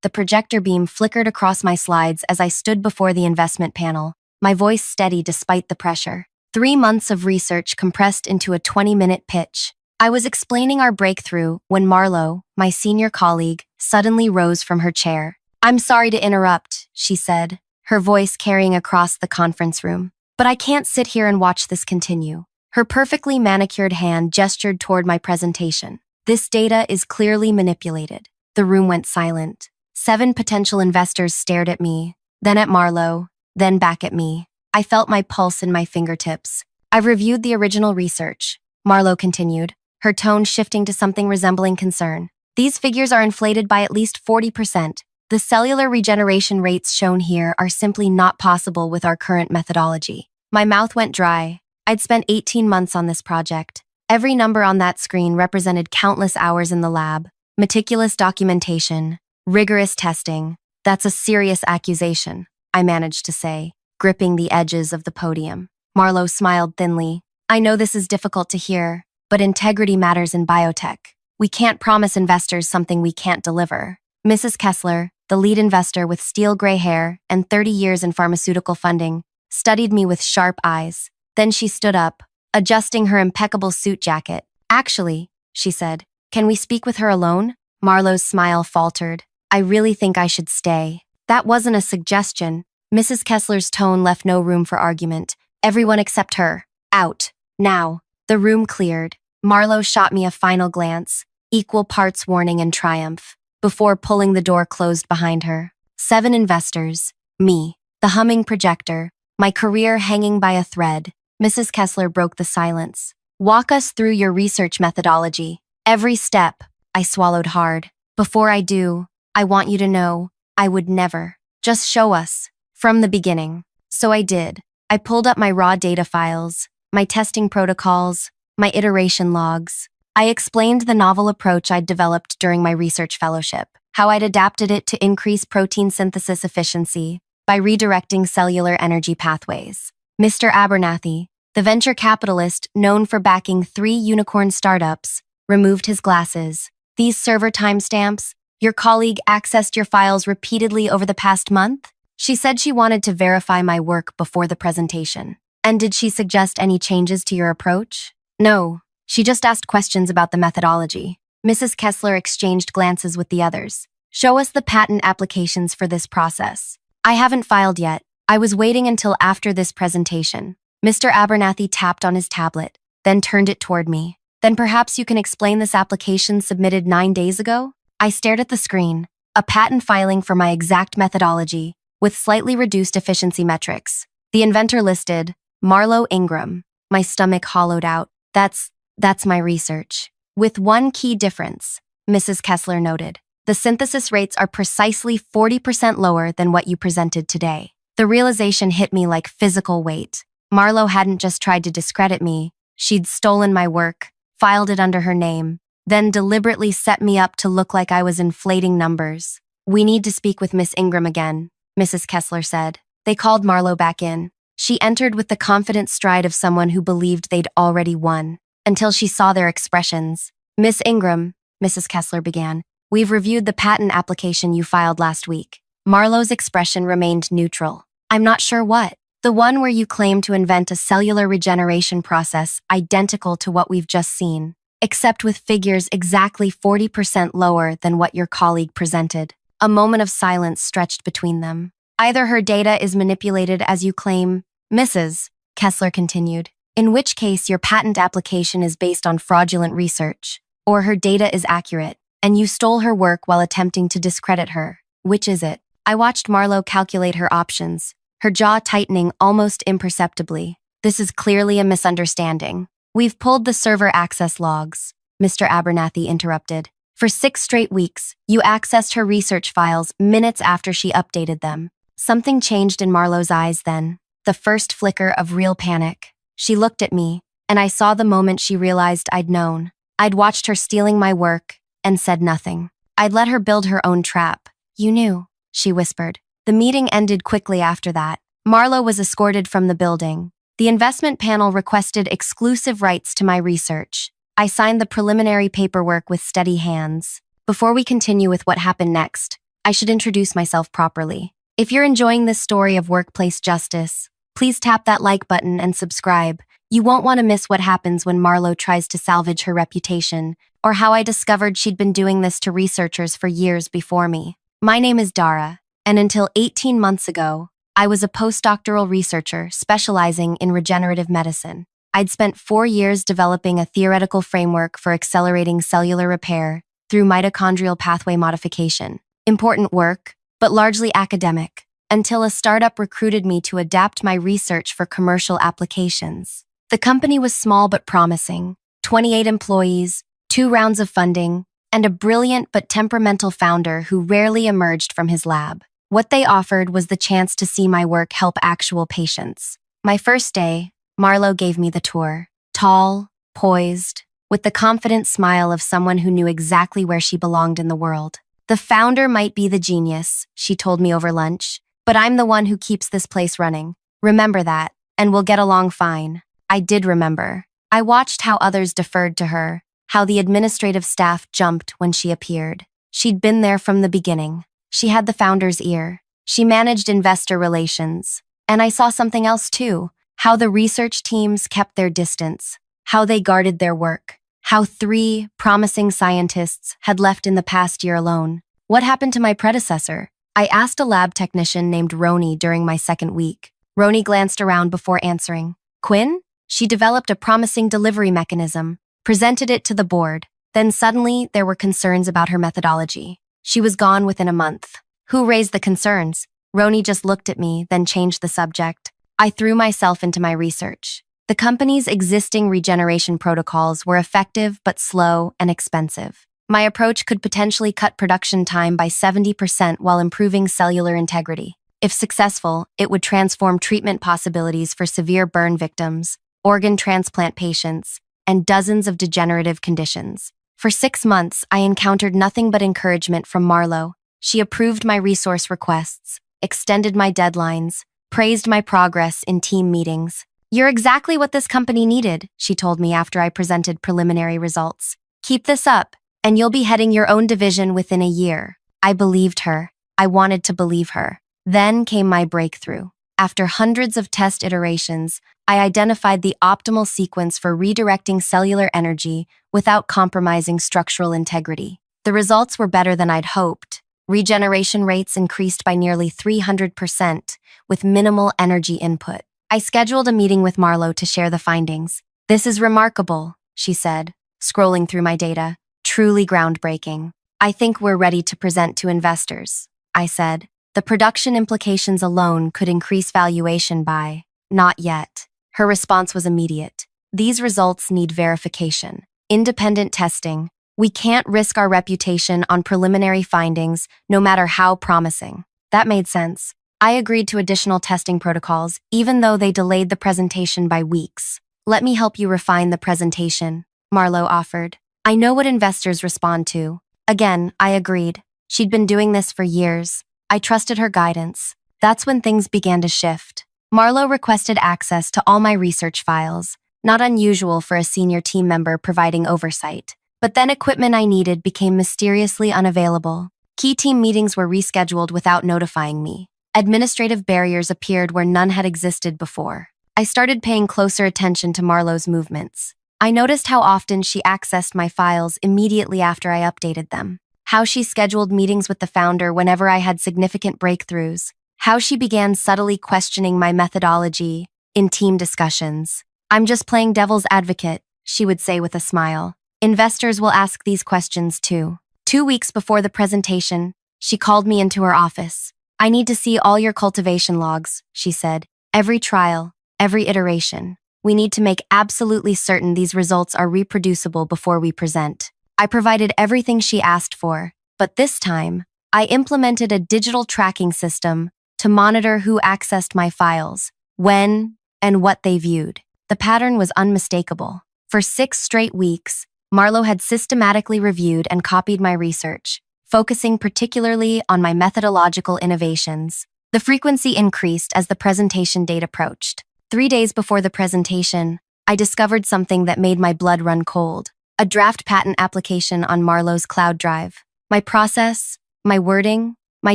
the projector beam flickered across my slides as I stood before the investment panel, my voice steady despite the pressure. 3 months of research compressed into a 20-minute pitch. I was explaining our breakthrough when Marlowe, my senior colleague, suddenly rose from her chair. "I'm sorry to interrupt," she said, her voice carrying across the conference room. "But I can't sit here and watch this continue." Her perfectly manicured hand gestured toward my presentation. "This data is clearly manipulated." The room went silent. 7 potential investors stared at me, then at Marlowe, then back at me. I felt my pulse in my fingertips. "I've reviewed the original research," Marlowe continued, her tone shifting to something resembling concern. "These figures are inflated by at least 40%. The cellular regeneration rates shown here are simply not possible with our current methodology." My mouth went dry. I'd spent 18 months on this project. Every number on that screen represented countless hours in the lab, meticulous documentation, rigorous testing. "That's a serious accusation," I managed to say, gripping the edges of the podium. Marlowe smiled thinly. "I know this is difficult to hear, but integrity matters in biotech. We can't promise investors something we can't deliver." Mrs. Kessler, the lead investor with steel gray hair and 30 years in pharmaceutical funding, studied me with sharp eyes. Then she stood up, adjusting her impeccable suit jacket. "Actually," she said, "can we speak with her alone?" Marlowe's smile faltered. "I really think I should stay." That wasn't a suggestion. Mrs. Kessler's tone left no room for argument. "Everyone except her. Out. Now." The room cleared. Marlowe shot me a final glance, equal parts warning and triumph, before pulling the door closed behind her. 7 investors. Me. The humming projector. My career hanging by a thread. Mrs. Kessler broke the silence. "Walk us through your research methodology. Every step." I swallowed hard. "Before I do, I want you to know, I would never. Just show us. From the beginning." So I did. I pulled up my raw data files, my testing protocols, my iteration logs. I explained the novel approach I'd developed during my research fellowship, how I'd adapted it to increase protein synthesis efficiency by redirecting cellular energy pathways. Mr. Abernathy, the venture capitalist known for backing 3 unicorn startups, removed his glasses. "These server timestamps, your colleague accessed your files repeatedly over the past month?" She said she wanted to verify my work before the presentation. "And did she suggest any changes to your approach?" "No. She just asked questions about the methodology." Mrs. Kessler exchanged glances with the others. "Show us the patent applications for this process." "I haven't filed yet. I was waiting until after this presentation." Mr. Abernathy tapped on his tablet, then turned it toward me. "Then perhaps you can explain this application submitted 9 days ago?" I stared at the screen. A patent filing for my exact methodology, with slightly reduced efficiency metrics. The inventor listed, Marlowe Ingram. My stomach hollowed out. That's my research. "With one key difference," Mrs. Kessler noted. "The synthesis rates are precisely 40% lower than what you presented today." The realization hit me like physical weight. Marlowe hadn't just tried to discredit me. She'd stolen my work, filed it under her name, then deliberately set me up to look like I was inflating numbers. "We need to speak with Miss Ingram again," Mrs. Kessler said. They called Marlowe back in. She entered with the confident stride of someone who believed they'd already won, until she saw their expressions. "Miss Ingram," Mrs. Kessler began, "we've reviewed the patent application you filed last week." Marlowe's expression remained neutral. "I'm not sure what." "The one where you claim to invent a cellular regeneration process identical to what we've just seen, except with figures exactly 40% lower than what your colleague presented." A moment of silence stretched between them. "Either her data is manipulated as you claim, Mrs. Kessler continued, in which case your patent application is based on fraudulent research, or her data is accurate, and you stole her work while attempting to discredit her. Which is it?" I watched Marlowe calculate her options, her jaw tightening almost imperceptibly. "This is clearly a misunderstanding. We've pulled the server access logs," Mr. Abernathy interrupted. "For 6 straight weeks, you accessed her research files minutes after she updated them." Something changed in Marlowe's eyes then, the first flicker of real panic. She looked at me, and I saw the moment she realized I'd known. I'd watched her stealing my work, and said nothing. I'd let her build her own trap. "You knew," she whispered. The meeting ended quickly after that. Marlowe was escorted from the building. The investment panel requested exclusive rights to my research. I signed the preliminary paperwork with steady hands. "Before we continue with what happened next," I should introduce myself properly. If you're enjoying this story of workplace justice, please tap that like button and subscribe. You won't want to miss what happens when Marlowe tries to salvage her reputation, or how I discovered she'd been doing this to researchers for years before me. My name is Dara, and until 18 months ago, I was a postdoctoral researcher specializing in regenerative medicine. I'd spent 4 years developing a theoretical framework for accelerating cellular repair through mitochondrial pathway modification. Important work, but largely academic, until a startup recruited me to adapt my research for commercial applications. The company was small but promising, 28 employees, 2 rounds of funding, and a brilliant but temperamental founder who rarely emerged from his lab. What they offered was the chance to see my work help actual patients. My first day, Marlowe gave me the tour. Tall, poised, with the confident smile of someone who knew exactly where she belonged in the world. The founder might be the genius, she told me over lunch, but I'm the one who keeps this place running. Remember that, and we'll get along fine. I did remember. I watched how others deferred to her, how the administrative staff jumped when she appeared. She'd been there from the beginning. She had the founder's ear. She managed investor relations. And I saw something else too, how the research teams kept their distance, how they guarded their work, how 3 promising scientists had left in the past year alone. What happened to my predecessor? I asked a lab technician named Roni during my second week. Roni glanced around before answering. Quinn? She developed a promising delivery mechanism, presented it to the board. Then suddenly, there were concerns about her methodology. She was gone within a month. Who raised the concerns? Roni just looked at me, then changed the subject. I threw myself into my research. The company's existing regeneration protocols were effective but slow and expensive. My approach could potentially cut production time by 70% while improving cellular integrity. If successful, it would transform treatment possibilities for severe burn victims, organ transplant patients, and dozens of degenerative conditions. For 6 months, I encountered nothing but encouragement from Marlowe. She approved my resource requests, extended my deadlines, praised my progress in team meetings. You're exactly what this company needed, she told me after I presented preliminary results. Keep this up, and you'll be heading your own division within a year. I believed her. I wanted to believe her. Then came my breakthrough. After hundreds of test iterations, I identified the optimal sequence for redirecting cellular energy without compromising structural integrity. The results were better than I'd hoped. Regeneration rates increased by nearly 300%, with minimal energy input. I scheduled a meeting with Marlowe to share the findings. This is remarkable, she said, scrolling through my data. Truly groundbreaking. I think we're ready to present to investors, I said. The production implications alone could increase valuation by, not yet. Her response was immediate. These results need verification. Independent testing. We can't risk our reputation on preliminary findings, no matter how promising. That made sense. I agreed to additional testing protocols, even though they delayed the presentation by weeks. Let me help you refine the presentation, Marlowe offered. I know what investors respond to. Again, I agreed. She'd been doing this for years. I trusted her guidance. That's when things began to shift. Marlowe requested access to all my research files, not unusual for a senior team member providing oversight. But then equipment I needed became mysteriously unavailable. Key team meetings were rescheduled without notifying me. Administrative barriers appeared where none had existed before. I started paying closer attention to Marlowe's movements. I noticed how often she accessed my files immediately after I updated them. How she scheduled meetings with the founder whenever I had significant breakthroughs. How she began subtly questioning my methodology in team discussions. I'm just playing devil's advocate, she would say with a smile. Investors will ask these questions too. 2 weeks before the presentation, she called me into her office. I need to see all your cultivation logs, she said. Every trial, every iteration. We need to make absolutely certain these results are reproducible before we present. I provided everything she asked for, but this time, I implemented a digital tracking system to monitor who accessed my files, when, and what they viewed. The pattern was unmistakable. For 6 straight weeks, Marlowe had systematically reviewed and copied my research, focusing particularly on my methodological innovations. The frequency increased as the presentation date approached. 3 days before the presentation, I discovered something that made my blood run cold. A draft patent application on Marlowe's cloud drive. My process, my wording, my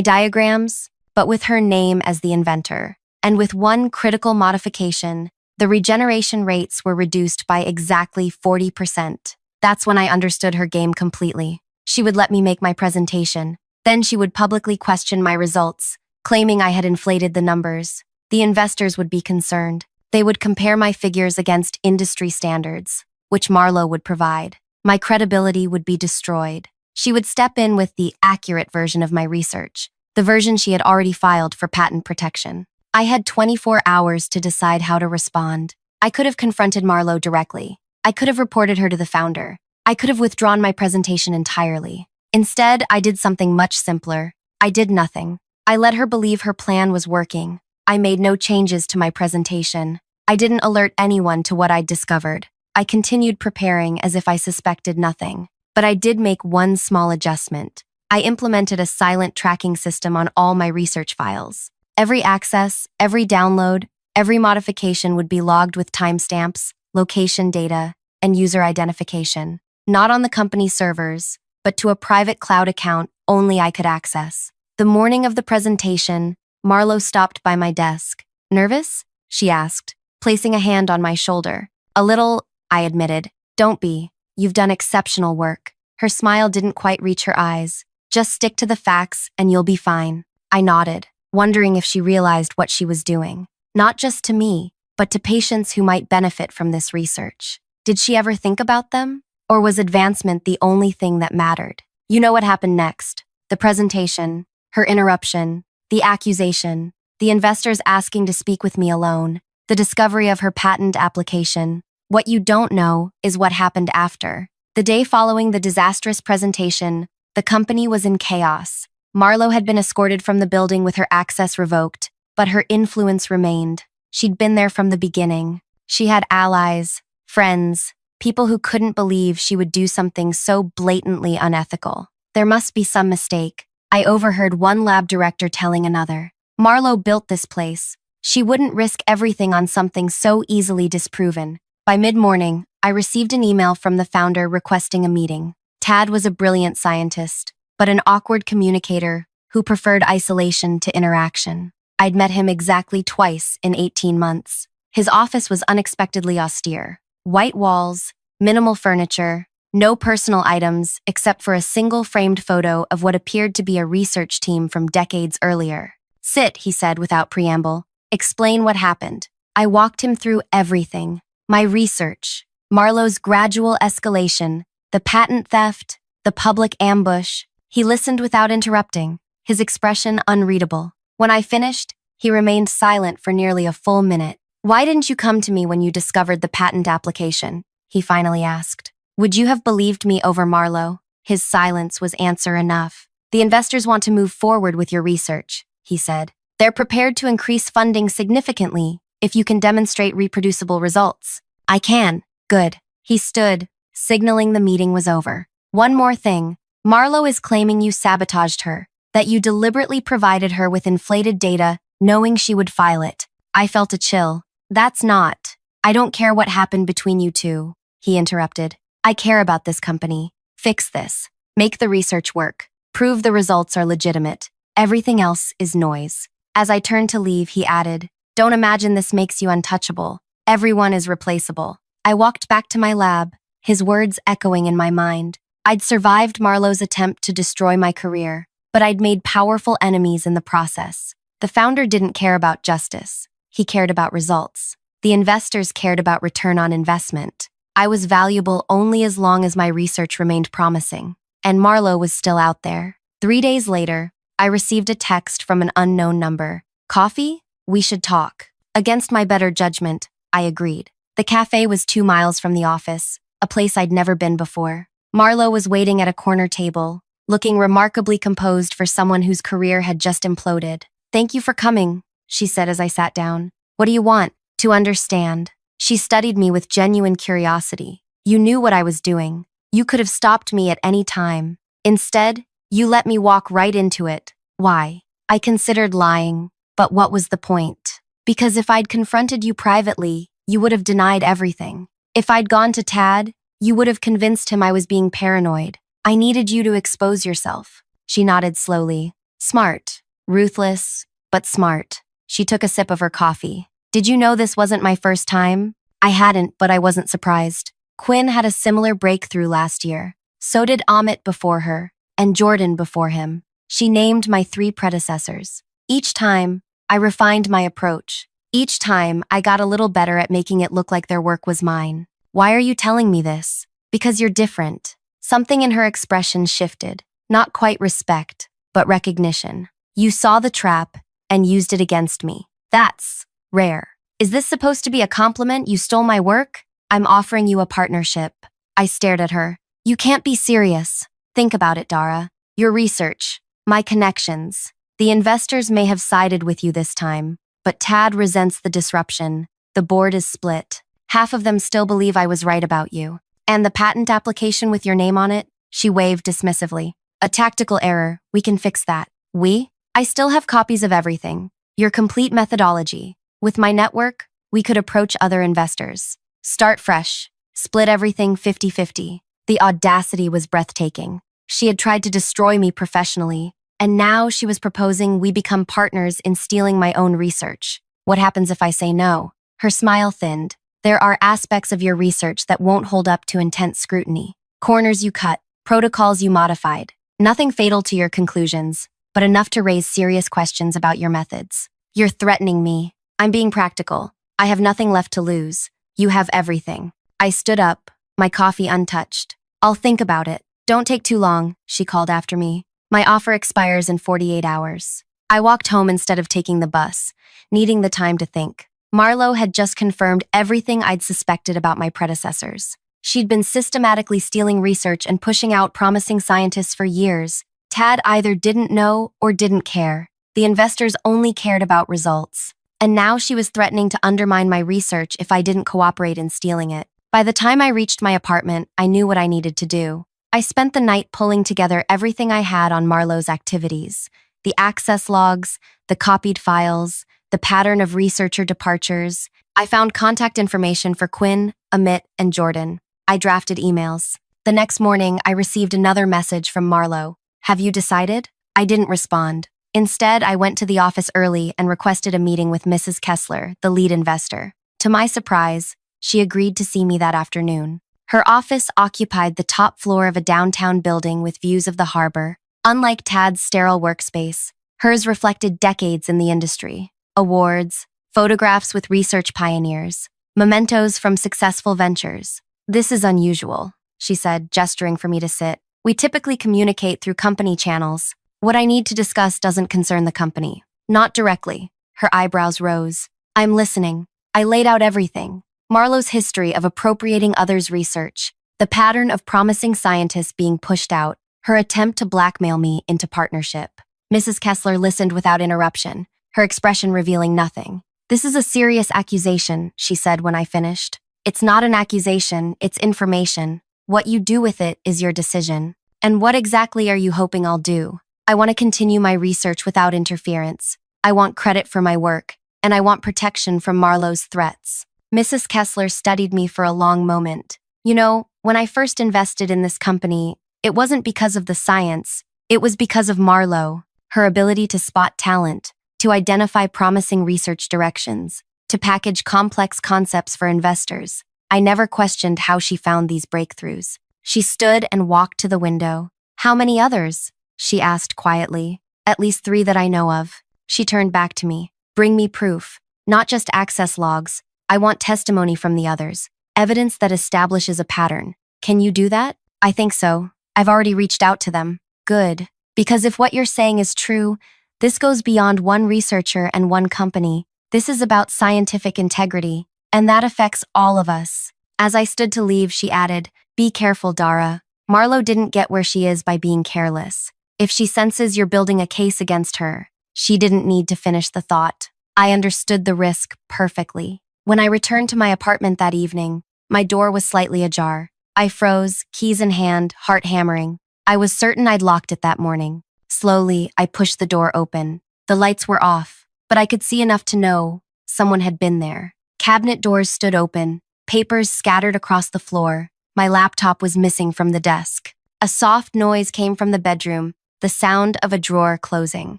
diagrams, but with her name as the inventor. And with one critical modification, the regeneration rates were reduced by exactly 40%. That's when I understood her game completely. She would let me make my presentation. Then she would publicly question my results, claiming I had inflated the numbers. The investors would be concerned. They would compare my figures against industry standards, which Marlowe would provide. My credibility would be destroyed. She would step in with the accurate version of my research, the version she had already filed for patent protection. I had 24 hours to decide how to respond. I could have confronted Marlowe directly. I could have reported her to the founder. I could have withdrawn my presentation entirely. Instead, I did something much simpler. I did nothing. I let her believe her plan was working. I made no changes to my presentation. I didn't alert anyone to what I'd discovered. I continued preparing as if I suspected nothing. But I did make one small adjustment. I implemented a silent tracking system on all my research files. Every access, every download, every modification would be logged with timestamps, location data, and user identification. Not on the company servers, but to a private cloud account only I could access. The morning of the presentation, Marlowe stopped by my desk. "Nervous?" she asked, placing a hand on my shoulder. "A little," I admitted. "Don't be. You've done exceptional work." Her smile didn't quite reach her eyes. "Just stick to the facts and you'll be fine." I nodded, wondering if she realized what she was doing. Not just to me, but to patients who might benefit from this research. Did she ever think about them? Or was advancement the only thing that mattered? You know what happened next. The presentation, her interruption, the accusation, the investors asking to speak with me alone, the discovery of her patent application. What you don't know is what happened after. The day following the disastrous presentation, the company was in chaos. Marlowe had been escorted from the building with her access revoked, but her influence remained. She'd been there from the beginning. She had allies, friends, people who couldn't believe she would do something so blatantly unethical. There must be some mistake. I overheard one lab director telling another. Marlowe built this place. She wouldn't risk everything on something so easily disproven. By mid-morning, I received an email from the founder requesting a meeting. Tad was a brilliant scientist, but an awkward communicator who preferred isolation to interaction. I'd met him exactly twice in 18 months. His office was unexpectedly austere. White walls, minimal furniture, no personal items except for a single framed photo of what appeared to be a research team from decades earlier. "Sit," he said without preamble. "Explain what happened." I walked him through everything. My research, Marlowe's gradual escalation, the patent theft, the public ambush. He listened without interrupting, his expression unreadable. When I finished, he remained silent for nearly a full minute. "Why didn't you come to me when you discovered the patent application?" he finally asked. "Would you have believed me over Marlowe?" His silence was answer enough. "The investors want to move forward with your research," he said. "They're prepared to increase funding significantly if you can demonstrate reproducible results." "I can." "Good." He stood, signaling the meeting was over. "One more thing. Marlowe is claiming you sabotaged her, that you deliberately provided her with inflated data, knowing she would file it." I felt a chill. "That's not. I don't care what happened between you two," he interrupted. "I care about this company. Fix this. Make the research work. Prove the results are legitimate. Everything else is noise." As I turned to leave, he added, "Don't imagine this makes you untouchable. Everyone is replaceable." I walked back to my lab, his words echoing in my mind. I'd survived Marlowe's attempt to destroy my career, but I'd made powerful enemies in the process. The founder didn't care about justice. He cared about results. The investors cared about return on investment. I was valuable only as long as my research remained promising, and Marlowe was still out there. 3 days later, I received a text from an unknown number. "Coffee? We should talk." Against my better judgment, I agreed. The cafe was 2 miles from the office, a place I'd never been before. Marlowe was waiting at a corner table, looking remarkably composed for someone whose career had just imploded. "Thank you for coming," she said as I sat down. "What do you want?" "To understand." She studied me with genuine curiosity. "You knew what I was doing. You could have stopped me at any time. Instead, you let me walk right into it. Why?" I considered lying, but what was the point? Because if I'd confronted you privately, you would have denied everything. If I'd gone to Tad, you would have convinced him I was being paranoid. I needed you to expose yourself. She nodded slowly. Smart. Ruthless, but smart. She took a sip of her coffee. Did you know this wasn't my first time? I hadn't, but I wasn't surprised. Quinn had a similar breakthrough last year. So did Amit before her, and Jordan before him. She named my 3 predecessors. Each time, I refined my approach. Each time, I got a little better at making it look like their work was mine. Why are you telling me this? Because you're different. Something in her expression shifted. Not quite respect, but recognition. You saw the trap and used it against me. That's rare. Is this supposed to be a compliment? You stole my work? I'm offering you a partnership. I stared at her. You can't be serious. Think about it, Dara. Your research, my connections. The investors may have sided with you this time, but Tad resents the disruption. The board is split. Half of them still believe I was right about you. And the patent application with your name on it? She waved dismissively. A tactical error. We can fix that. We? I still have copies of everything. Your complete methodology. With my network, we could approach other investors. Start fresh. Split everything 50-50. The audacity was breathtaking. She had tried to destroy me professionally, and now she was proposing we become partners in stealing my own research. What happens if I say no? Her smile thinned. There are aspects of your research that won't hold up to intense scrutiny. Corners you cut, protocols you modified. Nothing fatal to your conclusions, but enough to raise serious questions about your methods. You're threatening me. I'm being practical. I have nothing left to lose. You have everything. I stood up, my coffee untouched. I'll think about it. Don't take too long, she called after me. My offer expires in 48 hours. I walked home instead of taking the bus, needing the time to think. Marlowe had just confirmed everything I'd suspected about my predecessors. She'd been systematically stealing research and pushing out promising scientists for years. Tad either didn't know or didn't care. The investors only cared about results. And now she was threatening to undermine my research if I didn't cooperate in stealing it. By the time I reached my apartment, I knew what I needed to do. I spent the night pulling together everything I had on Marlowe's activities. The access logs, the copied files, the pattern of researcher departures. I found contact information for Quinn, Amit, and Jordan. I drafted emails. The next morning, I received another message from Marlowe. Have you decided? I didn't respond. Instead, I went to the office early and requested a meeting with Mrs. Kessler, the lead investor. To my surprise, she agreed to see me that afternoon. Her office occupied the top floor of a downtown building with views of the harbor. Unlike Tad's sterile workspace, hers reflected decades in the industry. Awards, photographs with research pioneers, mementos from successful ventures. This is unusual, she said, gesturing for me to sit. We typically communicate through company channels. What I need to discuss doesn't concern the company. Not directly. Her eyebrows rose. I'm listening. I laid out everything. Marlowe's history of appropriating others' research, the pattern of promising scientists being pushed out, her attempt to blackmail me into partnership. Mrs. Kessler listened without interruption, her expression revealing nothing. This is a serious accusation, she said when I finished. It's not an accusation, it's information. What you do with it is your decision. And what exactly are you hoping I'll do? I want to continue my research without interference. I want credit for my work, and I want protection from Marlowe's threats. Mrs. Kessler studied me for a long moment. You know, when I first invested in this company, it wasn't because of the science, it was because of Marlowe, her ability to spot talent, to identify promising research directions, to package complex concepts for investors. I never questioned how she found these breakthroughs. She stood and walked to the window. How many others? She asked quietly. At least 3 that I know of. She turned back to me. Bring me proof. Not just access logs. I want testimony from the others. Evidence that establishes a pattern. Can you do that? I think so. I've already reached out to them. Good. Because if what you're saying is true, this goes beyond one researcher and one company. This is about scientific integrity, and that affects all of us. As I stood to leave, she added, Be careful, Dara. Marlowe didn't get where she is by being careless. If she senses you're building a case against her, she didn't need to finish the thought. I understood the risk perfectly. When I returned to my apartment that evening, my door was slightly ajar. I froze, keys in hand, heart hammering. I was certain I'd locked it that morning. Slowly, I pushed the door open. The lights were off, but I could see enough to know someone had been there. Cabinet doors stood open, papers scattered across the floor. My laptop was missing from the desk. A soft noise came from the bedroom, the sound of a drawer closing.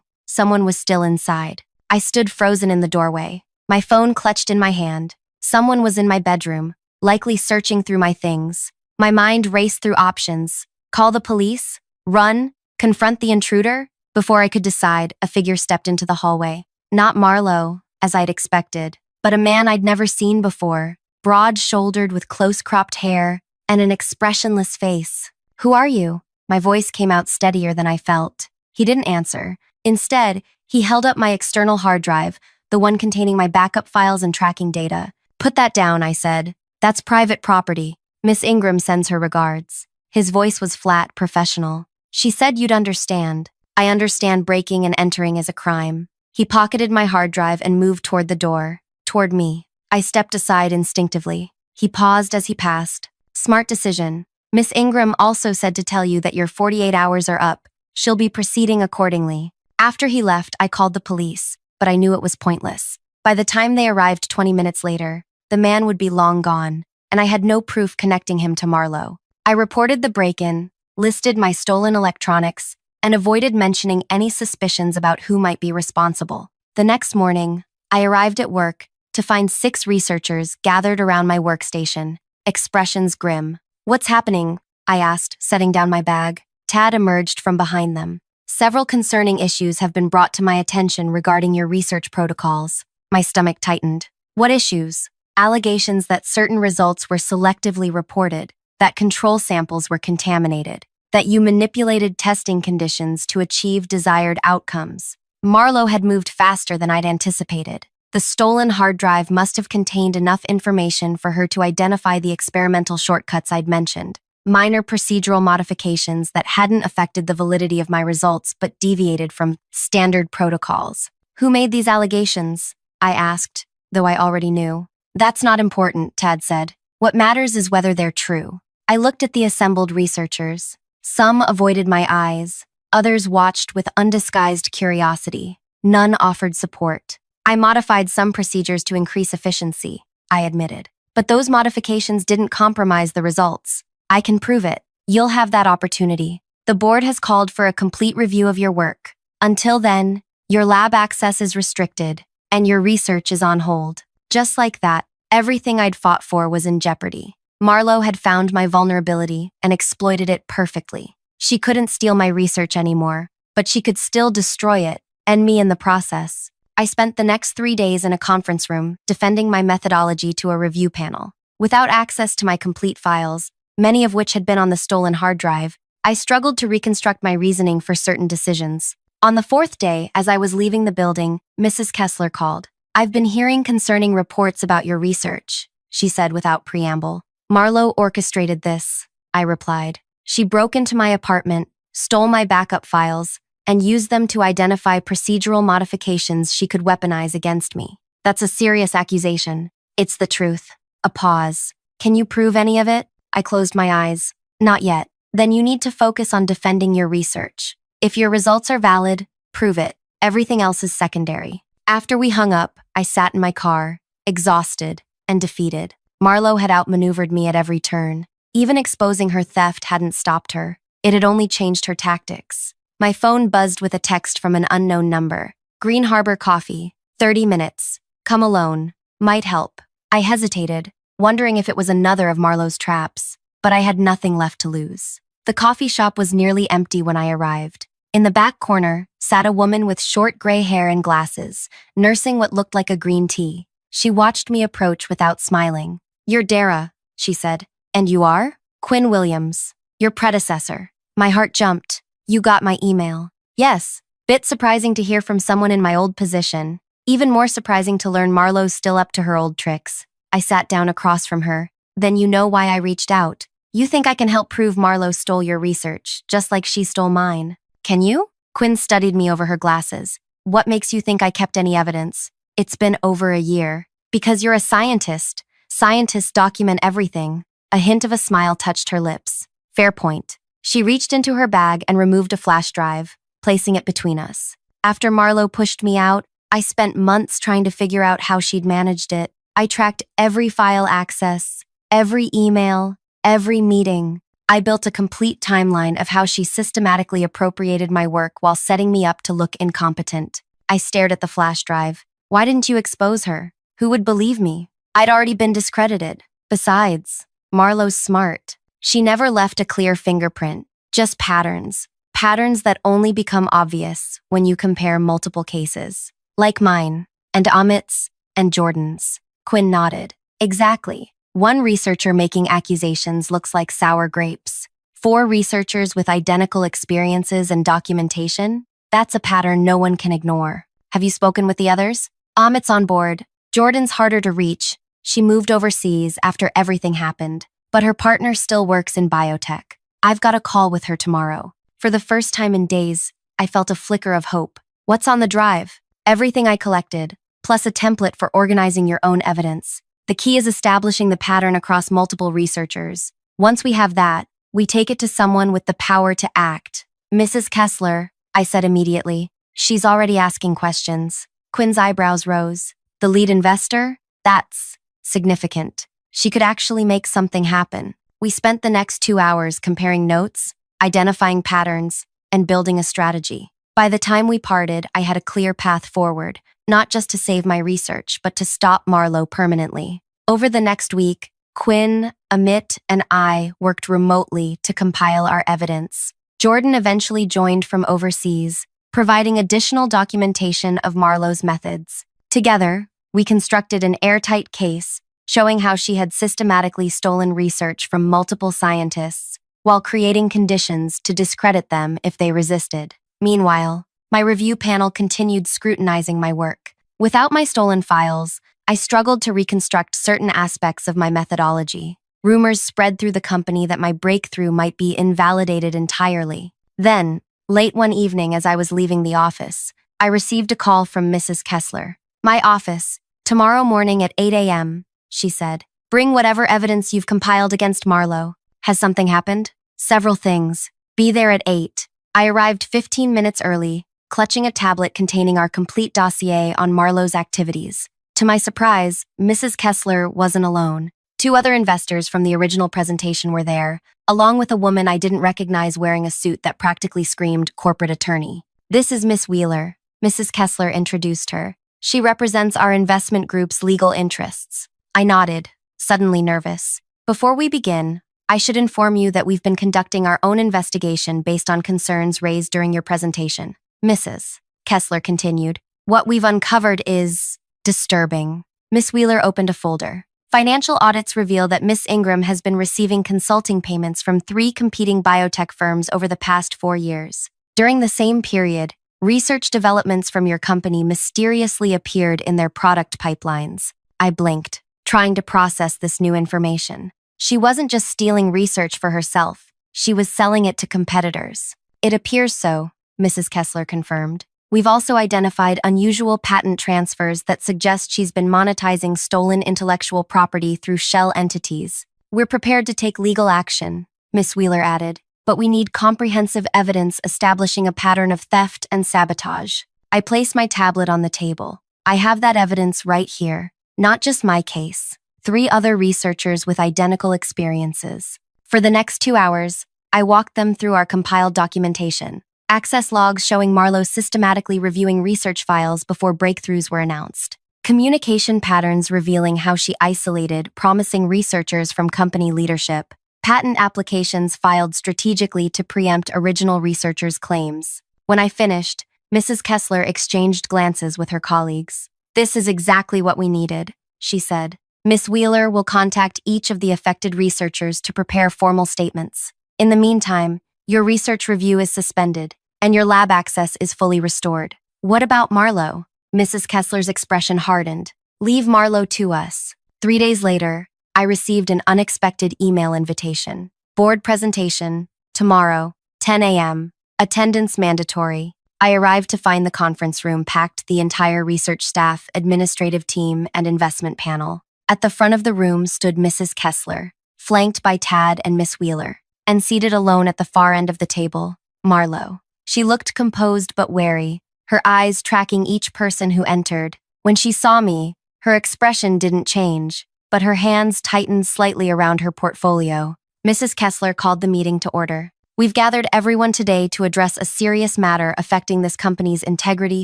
Someone was still inside. I stood frozen in the doorway, my phone clutched in my hand. Someone was in my bedroom, likely searching through my things. My mind raced through options. Call the police? Run? Confront the intruder? Before I could decide, a figure stepped into the hallway. Not Marlowe, as I'd expected, but a man I'd never seen before, broad-shouldered with close-cropped hair and an expressionless face. "Who are you?" My voice came out steadier than I felt. He didn't answer. Instead, he held up my external hard drive, the one containing my backup files and tracking data. "Put that down," I said. "That's private property. Miss Ingram sends her regards." His voice was flat, professional. "She said you'd understand. I understand breaking and entering is a crime." He pocketed my hard drive and moved toward the door, toward me. I stepped aside instinctively. He paused as he passed. "Smart decision. Miss Ingram also said to tell you that your 48 hours are up. She'll be proceeding accordingly." After he left, I called the police, but I knew it was pointless. By the time they arrived 20 minutes later, the man would be long gone, and I had no proof connecting him to Marlowe. I reported the break-in, listed my stolen electronics, and avoided mentioning any suspicions about who might be responsible. The next morning, I arrived at work to find 6 researchers gathered around my workstation, expressions grim. "What's happening?" I asked, setting down my bag. Tad emerged from behind them. "Several concerning issues have been brought to my attention regarding your research protocols." My stomach tightened. "What issues?" "Allegations that certain results were selectively reported, that control samples were contaminated, that you manipulated testing conditions to achieve desired outcomes." Marlowe had moved faster than I'd anticipated. The stolen hard drive must have contained enough information for her to identify the experimental shortcuts I'd mentioned. Minor procedural modifications that hadn't affected the validity of my results but deviated from standard protocols. "Who made these allegations?" I asked, though I already knew. "That's not important," Tad said. "What matters is whether they're true." I looked at the assembled researchers. Some avoided my eyes. Others watched with undisguised curiosity. None offered support. "I modified some procedures to increase efficiency," I admitted. "But those modifications didn't compromise the results. I can prove it. You'll have that opportunity. The board has called for a complete review of your work. Until then, your lab access is restricted, and your research is on hold." Just like that, everything I'd fought for was in jeopardy. Marlowe had found my vulnerability and exploited it perfectly. She couldn't steal my research anymore, but she could still destroy it, and me in the process. I spent the next 3 days in a conference room, defending my methodology to a review panel. Without access to my complete files, many of which had been on the stolen hard drive, I struggled to reconstruct my reasoning for certain decisions. On the 4th day, as I was leaving the building, Mrs. Kessler called. "I've been hearing concerning reports about your research," she said without preamble. "Marlowe orchestrated this," I replied. "She broke into my apartment, stole my backup files, and used them to identify procedural modifications she could weaponize against me. That's a serious accusation." "It's the truth." A pause. "Can you prove any of it?" I closed my eyes. "Not yet." "Then you need to focus on defending your research. If your results are valid, prove it. Everything else is secondary." After we hung up, I sat in my car, exhausted and defeated. Marlowe had outmaneuvered me at every turn. Even exposing her theft hadn't stopped her. It had only changed her tactics. My phone buzzed with a text from an unknown number. "Green Harbor Coffee, 30 minutes. Come alone. Might help." I hesitated, wondering if it was another of Marlowe's traps, but I had nothing left to lose. The coffee shop was nearly empty when I arrived. In the back corner sat a woman with short gray hair and glasses, nursing what looked like a green tea. She watched me approach without smiling. "You're Dara," she said. "And you are?" "Quinn Williams, your predecessor." My heart jumped. "You got my email." "Yes." Bit surprising to hear from someone in my old position. Even more surprising to learn Marlowe's still up to her old tricks. I sat down across from her. "Then you know why I reached out. You think I can help prove Marlowe stole your research, just like she stole mine. Can you?" Quinn studied me over her glasses. "What makes you think I kept any evidence?" "It's been over a year." "Because you're a scientist. Scientists document everything." A hint of a smile touched her lips. "Fair point." She reached into her bag and removed a flash drive, placing it between us. After Marlowe pushed me out, I spent months trying to figure out how she'd managed it. I tracked every file access, every email, every meeting, I built a complete timeline of how she systematically appropriated my work while setting me up to look incompetent. I stared at the flash drive. Why didn't you expose her? Who would believe me? I'd already been discredited. Besides, Marlowe's smart. She never left a clear fingerprint, just patterns. Patterns that only become obvious when you compare multiple cases. Like mine, and Amit's, and Jordan's. Quinn nodded. Exactly. One researcher making accusations looks like sour grapes. 4 researchers with identical experiences and documentation? That's a pattern no one can ignore. Have you spoken with the others? Amit's on board. Jordan's harder to reach. She moved overseas after everything happened, but her partner still works in biotech. I've got a call with her tomorrow. For the first time in days, I felt a flicker of hope. What's on the drive? Everything I collected, plus a template for organizing your own evidence. The key is establishing the pattern across multiple researchers. Once we have that, we take it to someone with the power to act. Mrs. Kessler, I said immediately. She's already asking questions. Quinn's eyebrows rose. The lead investor? That's significant. She could actually make something happen. We spent the next 2 hours comparing notes, identifying patterns, and building a strategy. By the time we parted, I had a clear path forward, not just to save my research, but to stop Marlowe permanently. Over the next week, Quinn, Amit, and I worked remotely to compile our evidence. Jordan eventually joined from overseas, providing additional documentation of Marlowe's methods. Together, we constructed an airtight case showing how she had systematically stolen research from multiple scientists while creating conditions to discredit them if they resisted. Meanwhile, my review panel continued scrutinizing my work. Without my stolen files, I struggled to reconstruct certain aspects of my methodology. Rumors spread through the company that my breakthrough might be invalidated entirely. Then, late one evening as I was leaving the office, I received a call from Mrs. Kessler. My office, tomorrow morning at 8 a.m., she said. Bring whatever evidence you've compiled against Marlowe. Has something happened? Several things. Be there at 8. I arrived 15 minutes early, clutching a tablet containing our complete dossier on Marlowe's activities. To my surprise, Mrs. Kessler wasn't alone. 2 other investors from the original presentation were there, along with a woman I didn't recognize wearing a suit that practically screamed corporate attorney. This is Miss Wheeler, Mrs. Kessler introduced her. She represents our investment group's legal interests. I nodded, suddenly nervous. Before we begin, I should inform you that we've been conducting our own investigation based on concerns raised during your presentation. Mrs. Kessler continued, what we've uncovered is disturbing. Miss Wheeler opened a folder. Financial audits reveal that Miss Ingram has been receiving consulting payments from 3 competing biotech firms over the past 4 years. During the same period, research developments from your company mysteriously appeared in their product pipelines. I blinked, trying to process this new information. She wasn't just stealing research for herself, she was selling it to competitors. It appears so, Mrs. Kessler confirmed. We've also identified unusual patent transfers that suggest she's been monetizing stolen intellectual property through shell entities. We're prepared to take legal action, Miss Wheeler added, but we need comprehensive evidence establishing a pattern of theft and sabotage. I placed my tablet on the table. I have that evidence right here. Not just my case. 3 other researchers with identical experiences. For the next 2 hours, I walked them through our compiled documentation. Access logs showing Marlowe systematically reviewing research files before breakthroughs were announced. Communication patterns revealing how she isolated promising researchers from company leadership. Patent applications filed strategically to preempt original researchers' claims. When I finished, Mrs. Kessler exchanged glances with her colleagues. This is exactly what we needed, she said. Miss Wheeler will contact each of the affected researchers to prepare formal statements. In the meantime, your research review is suspended, and your lab access is fully restored. What about Marlowe? Mrs. Kessler's expression hardened. Leave Marlowe to us. 3 days later, I received an unexpected email invitation. Board presentation, tomorrow, 10 a.m., attendance mandatory. I arrived to find the conference room packed, the entire research staff, administrative team, and investment panel. At the front of the room stood Mrs. Kessler, flanked by Tad and Miss Wheeler, and seated alone at the far end of the table, Marlowe. She looked composed but wary, her eyes tracking each person who entered. When she saw me, her expression didn't change, but her hands tightened slightly around her portfolio. Mrs. Kessler called the meeting to order. We've gathered everyone today to address a serious matter affecting this company's integrity,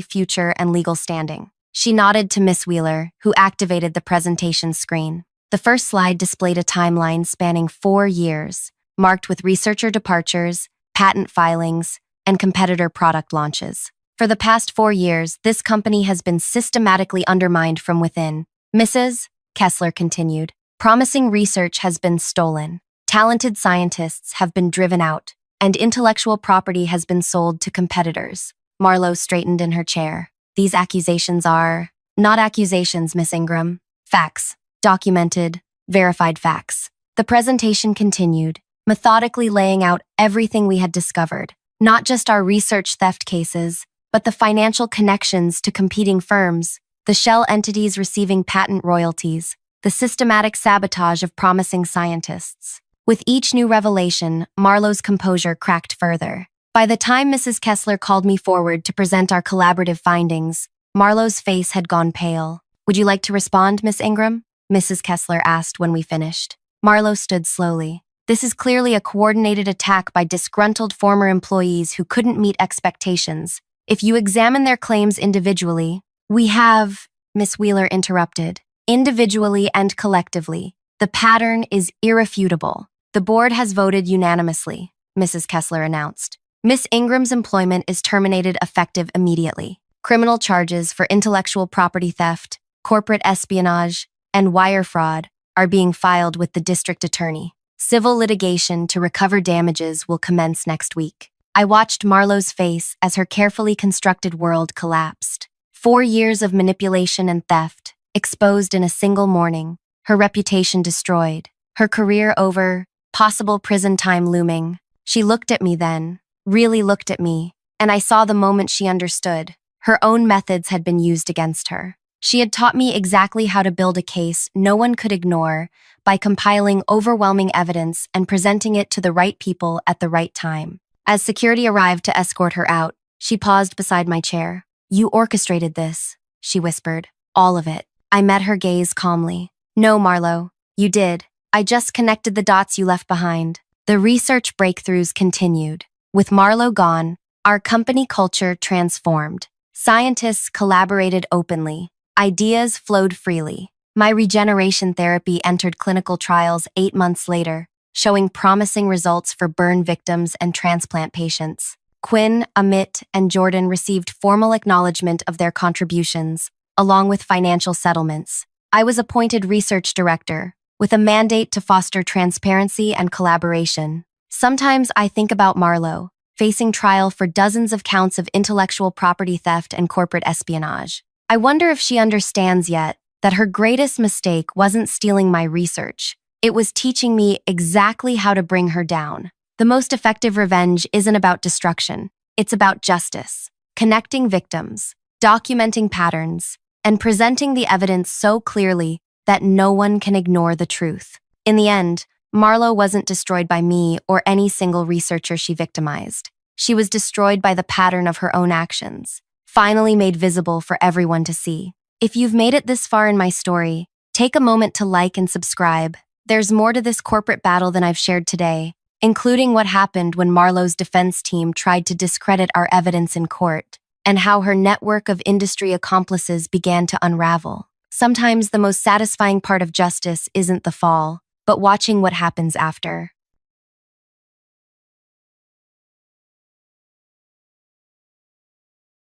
future, and legal standing. She nodded to Miss Wheeler, who activated the presentation screen. The first slide displayed a timeline spanning 4 years, marked with researcher departures, patent filings, and competitor product launches. For the past 4 years, this company has been systematically undermined from within. Mrs. Kessler continued, promising research has been stolen, talented scientists have been driven out, and intellectual property has been sold to competitors. Marlowe straightened in her chair. These accusations are not accusations, Miss Ingram. Facts. Documented, verified facts. The presentation continued, methodically laying out everything we had discovered, not just our research theft cases, but the financial connections to competing firms, the shell entities receiving patent royalties, the systematic sabotage of promising scientists. With each new revelation, Marlowe's composure cracked further. By the time Mrs. Kessler called me forward to present our collaborative findings, Marlowe's face had gone pale. Would you like to respond, Miss Ingram? Mrs. Kessler asked when we finished. Marlowe stood slowly. This is clearly a coordinated attack by disgruntled former employees who couldn't meet expectations. If you examine their claims individually, we have, Miss Wheeler interrupted, individually and collectively. The pattern is irrefutable. The board has voted unanimously, Mrs. Kessler announced. Miss Ingram's employment is terminated effective immediately. Criminal charges for intellectual property theft, corporate espionage, and wire fraud are being filed with the district attorney. Civil litigation to recover damages will commence next week. I watched Marlowe's face as her carefully constructed world collapsed. 4 years of manipulation and theft, exposed in a single morning, her reputation destroyed, her career over, possible prison time looming. She looked at me then, really looked at me, and I saw the moment she understood. Her own methods had been used against her. She had taught me exactly how to build a case no one could ignore by compiling overwhelming evidence and presenting it to the right people at the right time. As security arrived to escort her out, she paused beside my chair. You orchestrated this, she whispered. All of it. I met her gaze calmly. No, Marlowe, you did. I just connected the dots you left behind. The research breakthroughs continued. With Marlowe gone, our company culture transformed. Scientists collaborated openly. Ideas flowed freely. My regeneration therapy entered clinical trials 8 months later, showing promising results for burn victims and transplant patients. Quinn, Amit, and Jordan received formal acknowledgement of their contributions, along with financial settlements. I was appointed research director, with a mandate to foster transparency and collaboration. Sometimes I think about Marlowe, facing trial for dozens of counts of intellectual property theft and corporate espionage. I wonder if she understands yet that her greatest mistake wasn't stealing my research. It was teaching me exactly how to bring her down. The most effective revenge isn't about destruction. It's about justice, connecting victims, documenting patterns, and presenting the evidence so clearly that no one can ignore the truth. In the end, Marlowe wasn't destroyed by me or any single researcher she victimized. She was destroyed by the pattern of her own actions, finally made visible for everyone to see. If you've made it this far in my story, take a moment to like and subscribe. There's more to this corporate battle than I've shared today, including what happened when Marlowe's defense team tried to discredit our evidence in court, and how her network of industry accomplices began to unravel. Sometimes the most satisfying part of justice isn't the fall, but watching what happens after.